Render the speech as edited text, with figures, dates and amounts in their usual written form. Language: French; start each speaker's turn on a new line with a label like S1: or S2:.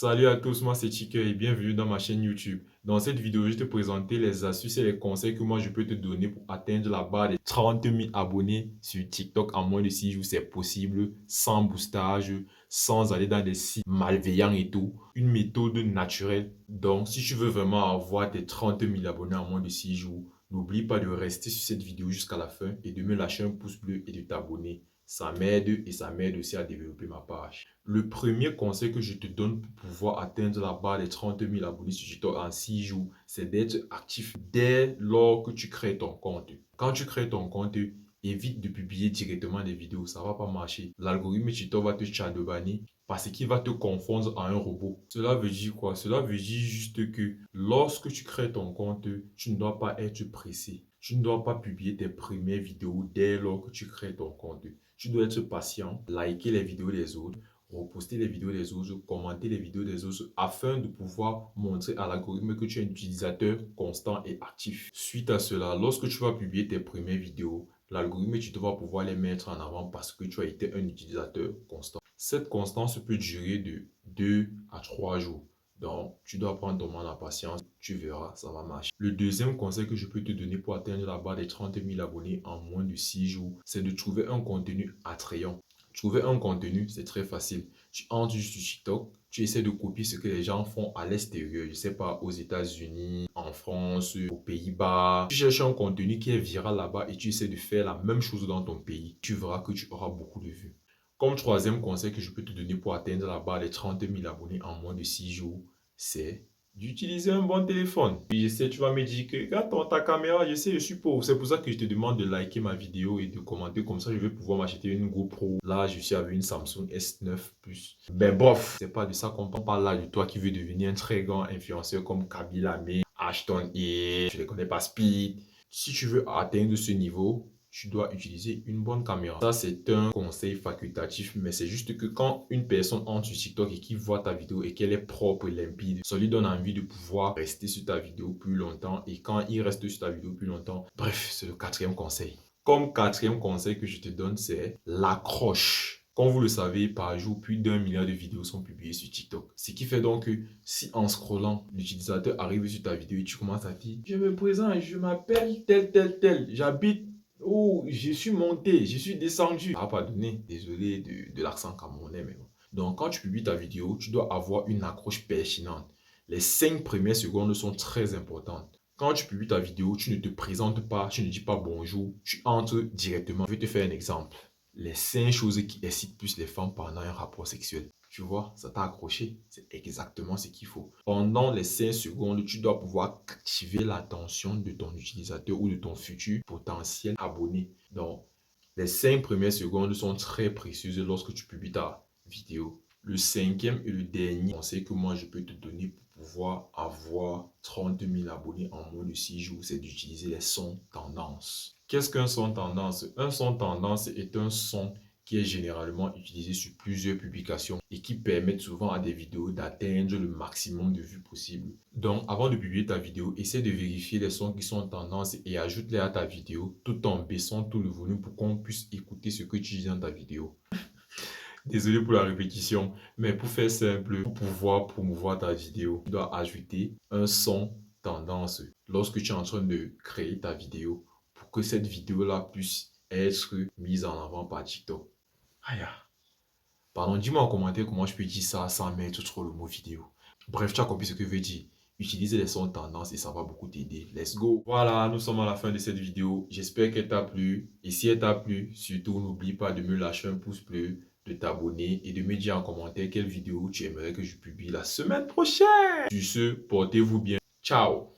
S1: Salut à tous, moi c'est Chike et bienvenue dans ma chaîne YouTube. Dans cette vidéo, je vais te présenter les astuces et les conseils que moi je peux te donner pour atteindre la barre des 30 000 abonnés sur TikTok en moins de 6 jours. C'est possible, sans boostage, sans aller dans des sites malveillants et tout. Une méthode naturelle. Donc, si tu veux vraiment avoir tes 30 000 abonnés en moins de 6 jours, n'oublie pas de rester sur cette vidéo jusqu'à la fin et de me lâcher un pouce bleu et de t'abonner. Ça m'aide et ça m'aide aussi à développer ma page. Le premier conseil que je te donne pour pouvoir atteindre la barre des 30 000 abonnés sur TikTok en 6 jours, c'est d'être actif dès lors que tu crées ton compte. Quand tu crées ton compte, évite de publier directement des vidéos, ça ne va pas marcher. L'algorithme TikTok va te shadowbanner parce qu'il va te confondre en un robot. Cela veut dire quoi? Cela veut dire juste que lorsque tu crées ton compte, tu ne dois pas être pressé. Tu ne dois pas publier tes premières vidéos dès lors que tu crées ton compte. Tu dois être patient, liker les vidéos des autres, reposter les vidéos des autres, commenter les vidéos des autres afin de pouvoir montrer à l'algorithme que tu es un utilisateur constant et actif. Suite à cela, lorsque tu vas publier tes premières vidéos, l'algorithme tu vas pouvoir les mettre en avant parce que tu as été un utilisateur constant. Cette constance peut durer de 2 à 3 jours. Donc, tu dois prendre ton mal en patience, tu verras, ça va marcher. Le deuxième conseil que je peux te donner pour atteindre la barre des 30 000 abonnés en moins de 6 jours, c'est de trouver un contenu attrayant. Trouver un contenu, c'est très facile. Tu entres sur TikTok, tu essaies de copier ce que les gens font à l'extérieur, je ne sais pas, aux États-Unis, en France, aux Pays-Bas. Tu cherches un contenu qui est viral là-bas et tu essaies de faire la même chose dans ton pays. Tu verras que tu auras beaucoup de vues. Comme troisième conseil que je peux te donner pour atteindre la barre des 30 000 abonnés en moins de 6 jours, c'est d'utiliser un bon téléphone. Puis je sais, tu vas me dire que regarde ta caméra, je sais, je suis pauvre. C'est pour ça que je te demande de liker ma vidéo et de commenter. Comme ça, je vais pouvoir m'acheter une GoPro. Là, je suis avec une Samsung S9 Plus. Ben bof, c'est pas de ça qu'on parle là, de toi qui veux devenir un très grand influenceur comme Kabila Ame, Ashton et je ne connais pas, Speed. Si tu veux atteindre ce niveau, tu dois utiliser une bonne caméra. Ça, c'est un conseil facultatif, mais c'est juste que quand une personne entre sur TikTok et qui voit ta vidéo et qu'elle est propre et limpide, ça lui donne envie de pouvoir rester sur ta vidéo plus longtemps. Et quand il reste sur ta vidéo plus longtemps, bref, c'est le quatrième conseil. Comme quatrième conseil que je te donne, c'est l'accroche. Comme vous le savez, par jour, plus d'1 milliard de vidéos sont publiées sur TikTok. Ce qui fait donc que si en scrollant, l'utilisateur arrive sur ta vidéo et tu commences à dire « Je me présente, je m'appelle tel, j'habite où je suis monté, je suis descendu. » Ça va pas donner, désolé de l'accent camerounais, mais bon. Donc, quand tu publies ta vidéo, tu dois avoir une accroche pertinente. Les 5 premières secondes sont très importantes. Quand tu publies ta vidéo, tu ne te présentes pas, tu ne dis pas bonjour, tu entres directement. Je vais te faire un exemple. Les 5 choses qui excitent plus les femmes pendant un rapport sexuel. Tu vois, ça t'a accroché. C'est exactement ce qu'il faut. Pendant les 5 secondes, tu dois pouvoir captiver l'attention de ton utilisateur ou de ton futur potentiel abonné. Donc, les 5 premières secondes sont très précieuses lorsque tu publies ta vidéo. Le cinquième et le dernier conseil que moi je peux te donner pour pouvoir avoir 30 000 abonnés en moins de 6 jours, c'est d'utiliser les sons tendances. Qu'est-ce qu'un son tendance? Un son tendance est un son qui est généralement utilisé sur plusieurs publications et qui permettent souvent à des vidéos d'atteindre le maximum de vues possible. Donc, avant de publier ta vidéo, essaie de vérifier les sons qui sont tendance et ajoute-les à ta vidéo tout en baissant tout le volume pour qu'on puisse écouter ce que tu dis dans ta vidéo. Désolé pour la répétition, mais pour faire simple, pour pouvoir promouvoir ta vidéo, tu dois ajouter un son tendance lorsque tu es en train de créer ta vidéo pour que cette vidéo-là puisse être mise en avant par TikTok. Aïe. Pardon, dis-moi en commentaire comment je peux dire ça sans mettre trop le mot vidéo. Bref, tu as compris ce que je veux dire. Utiliser les sons tendance et ça va beaucoup t'aider. Let's go. Voilà, nous sommes à la fin de cette vidéo. J'espère qu'elle t'a plu. Et si elle t'a plu, surtout n'oublie pas de me lâcher un pouce bleu, de t'abonner et de me dire en commentaire quelle vidéo tu aimerais que je publie la semaine prochaine. Sur ce, portez-vous bien. Ciao.